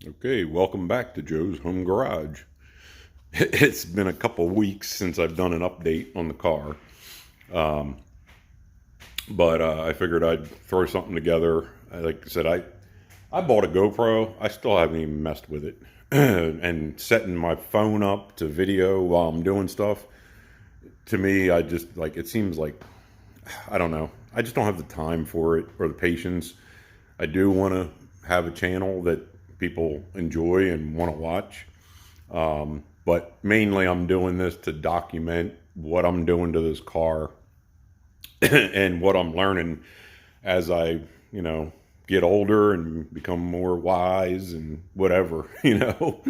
Okay, welcome back to Joe's Home Garage. It's been a couple weeks since I've done an update on the car, but I figured I'd throw something together. Like I said, I bought a GoPro. I still haven't even messed with it, and setting my phone up to video while I'm doing stuff. To me, I just like it seems like I don't know. I just don't have the time for it or the patience. I do want to have a channel that people enjoy and want to watch. But mainly I'm doing this to document what I'm doing to this car and what I'm learning as I, you know, get older and become more wise and whatever, you know.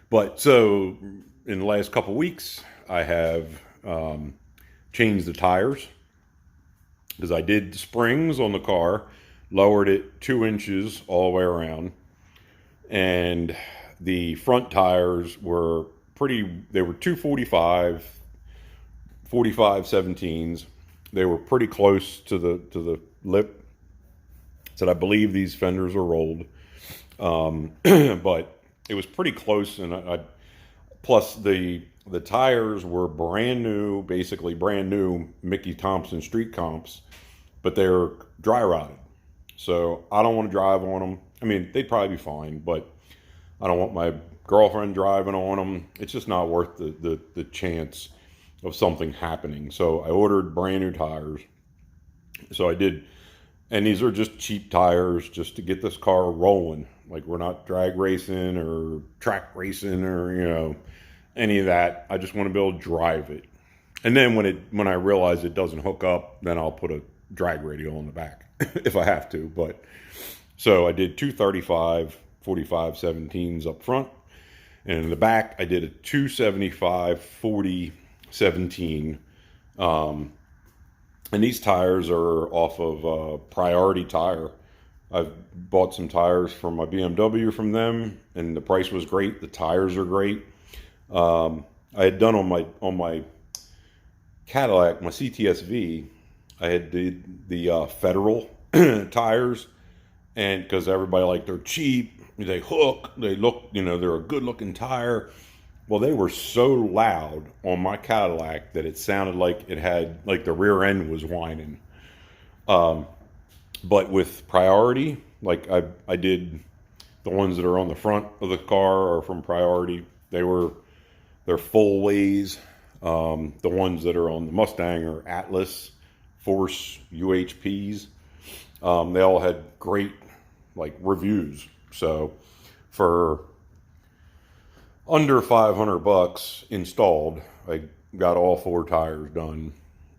But so in the last couple weeks, I have changed the tires because I did the springs on the car, lowered it 2 inches all the way around, and the front tires were they were 245 45 17s. They were pretty close to the lip. Said I believe these fenders are rolled, but it was pretty close. And plus the tires were brand new, basically brand new Mickey Thompson street comps, but they're dry rotted. So I don't want to drive on them. I mean, they'd probably be fine, but I don't want my girlfriend driving on them. It's just not worth the chance of something happening. So I ordered brand new tires. So I did, and these are just cheap tires just to get this car rolling. Like, we're not drag racing or track racing or, you know, any of that. I just want to be able to drive it. And then when I realize it doesn't hook up, then I'll put a drag radio on the back if I have to. But so I did 235 45 17s up front, and in the back I did a 275 40 17. And these tires are off of Priority Tire. I've bought some tires from my BMW from them, and the price was great. The tires are great. I had done on my Cadillac, my CTSV, I had the Federal tires, and because everybody, like, they're cheap, they hook, they look, you know, they're a good looking tire. Well, they were so loud on my Cadillac that it sounded like it had, like, the rear end was whining. But with Priority, like, I did the ones that are on the front of the car are from Priority. They're full ways. The ones that are on the Mustang are Atlas Force UHPs. They all had great, like, reviews. So for under $500 installed, I got all four tires done,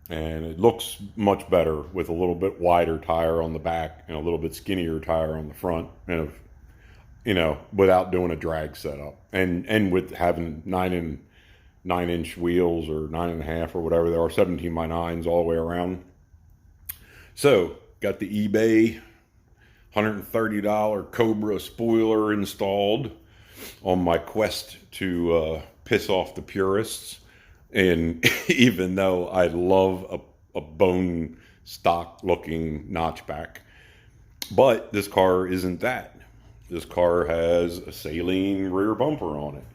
and it looks much better with a little bit wider tire on the back and a little bit skinnier tire on the front, and you know, without doing a drag setup, and with having 9-inch wheels, or 9.5 or whatever they are, 17 by 9s all the way around. So got the eBay $130 Cobra spoiler installed on my quest to piss off the purists. And even though I love a bone stock looking notchback, but this car isn't that. This car has a saline rear bumper on it,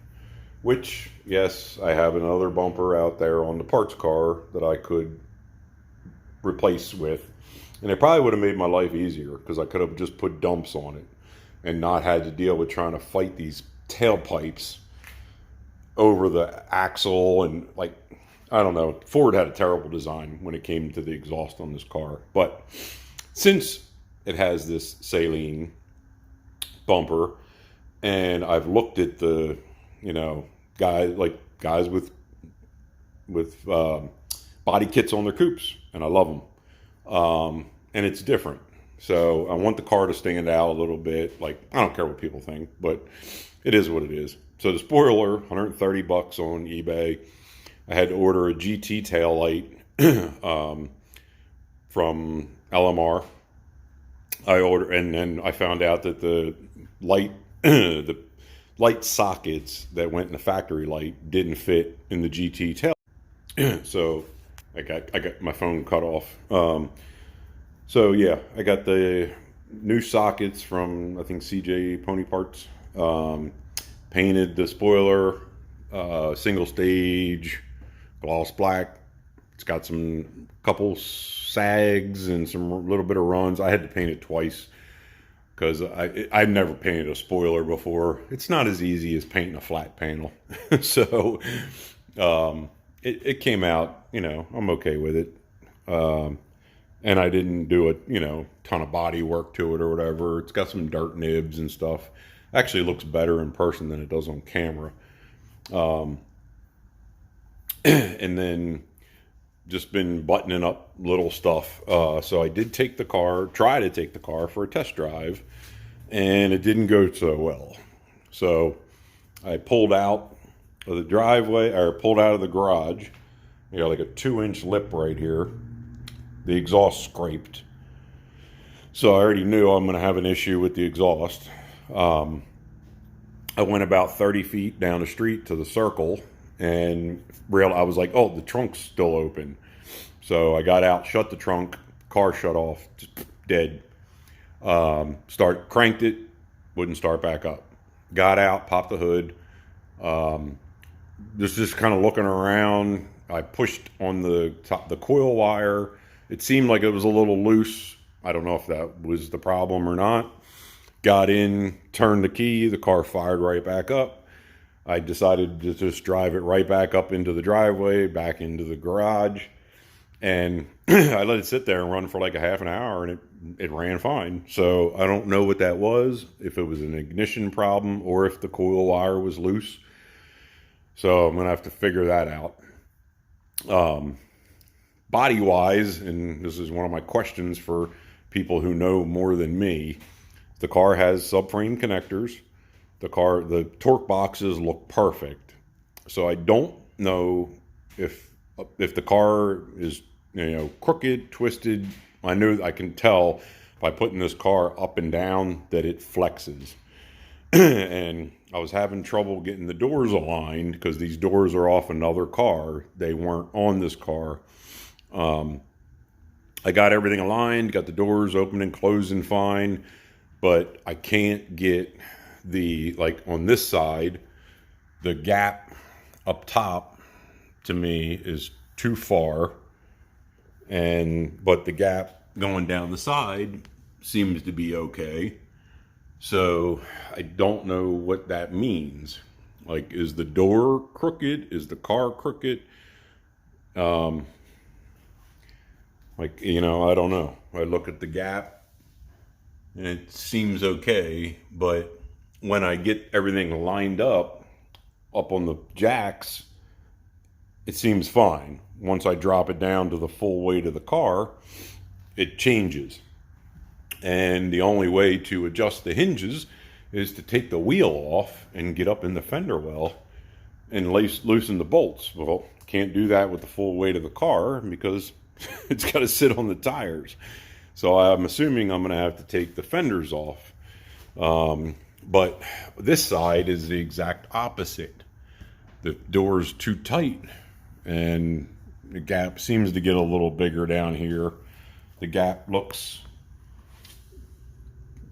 which, yes, I have another bumper out there on the parts car that I could replace with. And it probably would have made my life easier, because I could have just put dumps on it and not had to deal with trying to fight these tailpipes over the axle. And, like, I don't know, Ford had a terrible design when it came to the exhaust on this car. But since it has this saline bumper, and I've looked at the, you know, guys with body kits on their coupes, and I love them. And it's different. So I want the car to stand out a little bit. Like, I don't care what people think, but it is what it is. So the spoiler, $130 on eBay. I had to order a GT tail light from LMR. And then I found out that the light the light sockets that went in the factory light didn't fit in the GT tail. So I got my phone cut off. So yeah, I got the new sockets from, I think, CJ Pony Parts. Painted the spoiler, single stage, gloss black. It's got some couple sags and some little bit of runs. I had to paint it twice because I've never painted a spoiler before. It's not as easy as painting a flat panel. So it came out, I'm okay with it. And I didn't do a ton of body work to it or whatever. It's got some dirt nibs and stuff. Actually looks better in person than it does on camera. And then just been buttoning up little stuff. So I did try to take the car for a test drive, and it didn't go so well. So I pulled out of the driveway, or pulled out of the garage. You got like a 2-inch lip right here. The exhaust scraped. So I already knew I'm going to have an issue with the exhaust. I went about 30 feet down the street to the circle and I was like, oh, the trunk's still open. So I got out, shut the trunk, car shut off, just dead. Cranked it, wouldn't start back up. Got out, popped the hood. Just kind of looking around. I pushed on the coil wire. It seemed like it was a little loose. I don't know if that was the problem or not. Got in, turned the key, the car fired right back up. I decided to just drive it right back up into the driveway, back into the garage. And I let it sit there and run for like a half an hour, and it ran fine. So I don't know what that was, if it was an ignition problem or if the coil wire was loose. So I'm going to have to figure that out. Body-wise, and this is one of my questions for people who know more than me, the car has subframe connectors. The torque boxes look perfect. So I don't know if the car is, crooked, twisted. I know I can tell by putting this car up and down that it flexes. And I was having trouble getting the doors aligned because these doors are off another car. They weren't on this car. I got everything aligned, got the doors open and closing fine, but I can't get on this side, the gap up top to me is too far, but the gap going down the side seems to be okay. So I don't know what that means. Like, is the door crooked? Is the car crooked? I don't know. I look at the gap and it seems okay, but when I get everything lined up on the jacks, it seems fine. Once I drop it down to the full weight of the car, it changes. And the only way to adjust the hinges is to take the wheel off and get up in the fender well and loosen the bolts. Well, can't do that with the full weight of the car because it's got to sit on the tires. So I'm assuming I'm going to have to take the fenders off. But this side is the exact opposite. The door's too tight and the gap seems to get a little bigger down here. The gap looks,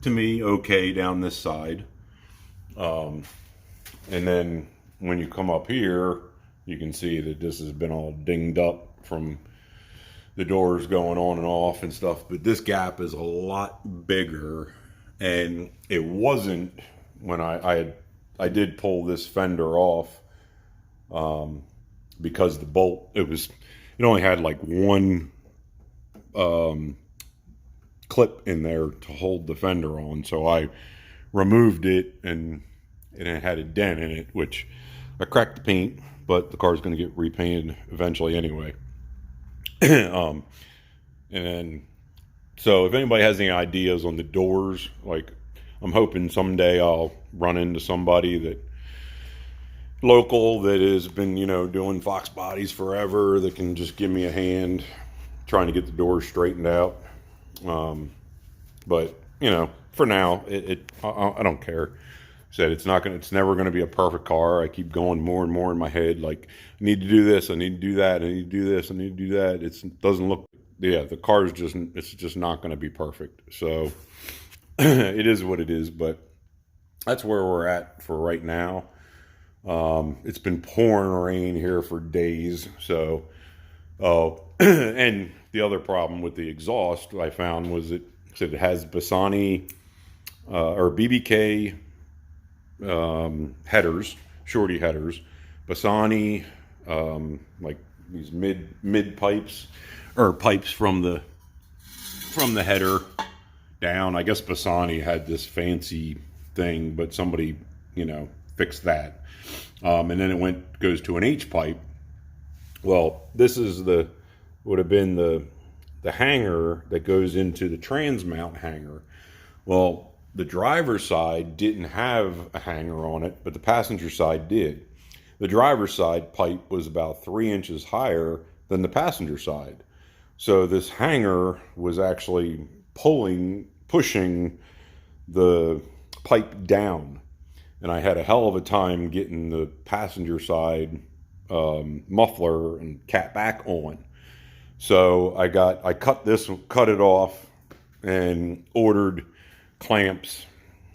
to me, okay down this side. And then when you come up here, you can see that this has been all dinged up from the doors going on and off and stuff. But this gap is a lot bigger, and it wasn't when I did pull this fender off, because the bolt, it only had like one clip in there to hold the fender on. So I removed it, and it had a dent in it, which I cracked the paint, but the car's going to get repainted eventually anyway. And then, so if anybody has any ideas on the doors, like, I'm hoping someday I'll run into somebody local that has been, doing Fox bodies forever, that can just give me a hand trying to get the doors straightened out. But for now, I don't care. Said it's never going to be a perfect car. I keep going more and more in my head, like, I need to do this, I need to do that, I need to do this, I need to do that. It doesn't look, the car's it's just not going to be perfect. So It is what it is, but that's where we're at for right now. It's been pouring rain here for days. So, and the other problem with the exhaust I found was it has Bassani or BBK headers, shorty headers, Bassani, like these mid pipes or pipes from the header down. I guess Bassani had this fancy thing, but somebody, fixed that. And then it goes to an H pipe. Well, this is would have been the hanger that goes into the trans mount hanger. Well, the driver's side didn't have a hanger on it, but the passenger side did. The driver's side pipe was about 3 inches higher than the passenger side. So this hanger was actually pushing the pipe down. And I had a hell of a time getting the passenger side muffler and cat back on. So I cut it off and ordered clamps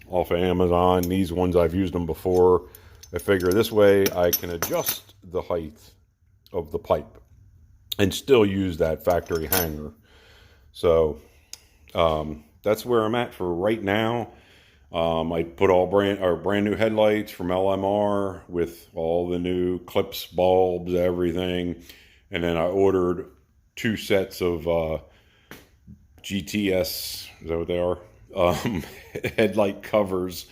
off of Amazon. These ones, I've used them before. I figure this way I can adjust the height of the pipe and still use that factory hanger. So that's where I'm at for right now. I put all brand new headlights from LMR with all the new clips, bulbs, everything. And then I ordered 2 sets of GTS, is that what they are? Headlight covers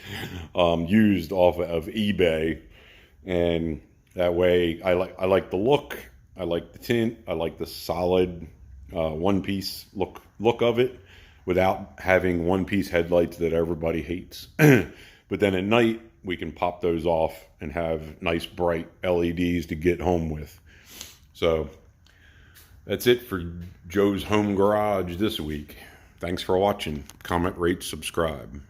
used off of eBay. And that way I like the look, I like the tint, I like the solid one-piece look of it, without having one-piece headlights that everybody hates. But then at night, we can pop those off and have nice bright LEDs to get home with. So that's it for Joe's Home Garage this week. Thanks for watching. Comment, rate, subscribe.